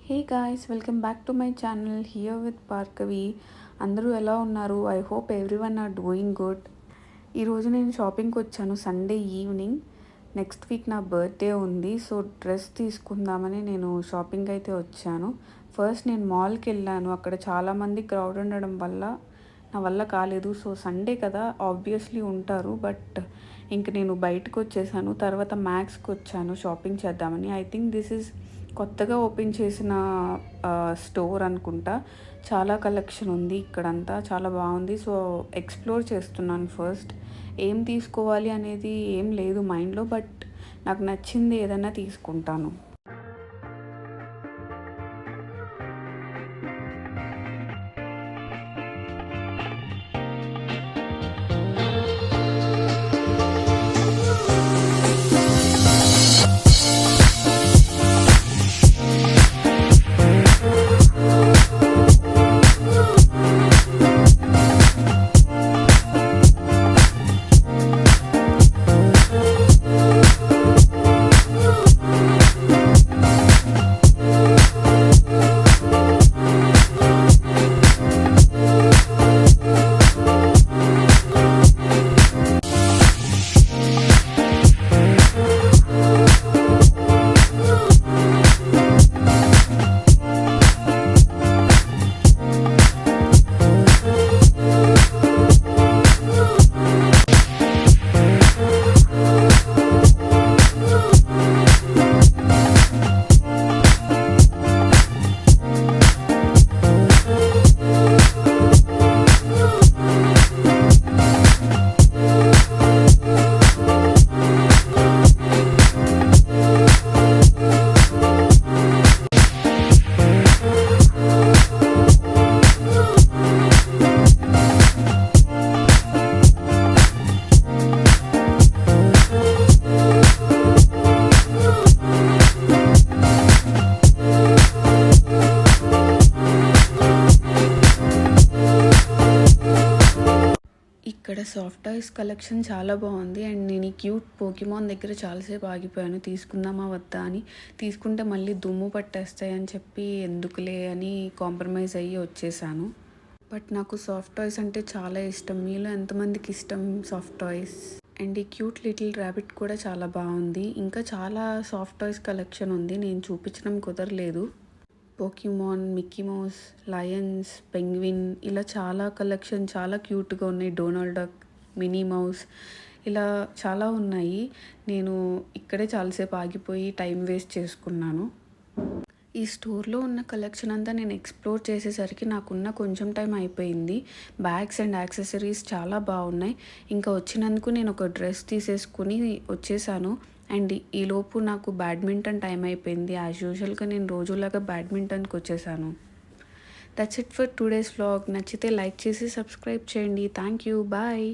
Hey guys, welcome back to my channel here with Bhargavi. అందరూ ఎలా ఉన్నారు? I hope everyone are doing good. ఈరోజు నేను షాపింగ్కి వచ్చాను సండే ఈవినింగ్. నెక్స్ట్ వీక్ నా బర్త్డే ఉంది, సో డ్రెస్ తీసుకుందామని నేను షాపింగ్ అయితే వచ్చాను. ఫస్ట్ నేను మాల్కి వెళ్ళాను. అక్కడ చాలామంది క్రౌడ్ ఉండడం వల్ల నా వల్ల కాలేదు. సో సండే కదా, ఆబ్వియస్లీ ఉంటారు, బట్ ఇంక నేను బయటకు వచ్చేసాను. తర్వాత మ్యాక్స్కి వచ్చాను షాపింగ్ చేద్దామని. ఐ థింక్ దిస్ ఈజ్ కొత్తగా ఓపెన్ చేసిన స్టోర్ అనుకుంటా. చాలా కలెక్షన్ ఉంది ఇక్కడంతా, చాలా బాగుంది. సో ఎక్స్ప్లోర్ చేస్తున్నాను. ఫస్ట్ ఏం తీసుకోవాలి అనేది ఏం లేదు మైండ్లో, బట్ నాకు నచ్చింది ఏదైనా తీసుకుంటాను. ఇక్కడ సాఫ్ట్ టాయ్స్ కలెక్షన్ చాలా బాగుంది. అండ్ నేను ఈ క్యూట్ పోకీమాన్ దగ్గర చాలాసేపు ఆగిపోయాను, తీసుకుందామా వద్దా అని. తీసుకుంటే మళ్ళీ దుమ్ము పట్టేస్తాయని చెప్పి ఎందుకులే అని కాంప్రమైజ్ అయ్యి వచ్చేసాను. బట్ నాకు సాఫ్ట్ టాయ్స్ అంటే చాలా ఇష్టం. మీలో ఎంతమందికి ఇష్టం సాఫ్ట్ టాయ్స్? అండ్ ఈ క్యూట్ లిటిల్ ర్యాబిట్ కూడా చాలా బాగుంది. ఇంకా చాలా సాఫ్ట్ టాయ్స్ కలెక్షన్ ఉంది, నేను చూపించడం కుదరలేదు. Pokemon, Mickey mouse, Lions, penguin, ఇలా చాలా కలెక్షన్ చాలా క్యూట్గా ఉన్నాయి. డొనాల్డ్ డక్, మినీ మౌస్, ఇలా చాలా ఉన్నాయి. నేను ఇక్కడే చాలాసేపు ఆగిపోయి టైం వేస్ట్ చేసుకున్నాను. ఈ స్టోర్లో ఉన్న కలెక్షన్ అంతా నేను ఎక్స్ప్లోర్ చేసేసరికి నాకున్న కొంచెం టైం అయిపోయింది. బ్యాగ్స్ అండ్ యాక్సెసరీస్ చాలా బాగున్నాయి. ఇంకా వచ్చినందుకు నేను ఒక డ్రెస్ తీసేసుకుని వచ్చేసాను. అండ్ ఈలోపు నాకు బ్యాడ్మింటన్ టైం అయిపోయింది. యాజ్ యూజువల్గా నేను రోజులాగా బ్యాడ్మింటన్కి వచ్చేసాను. That's it for today's vlog. నచ్చితే లైక్ చేసి సబ్స్క్రైబ్ చేయండి. Thank you, bye.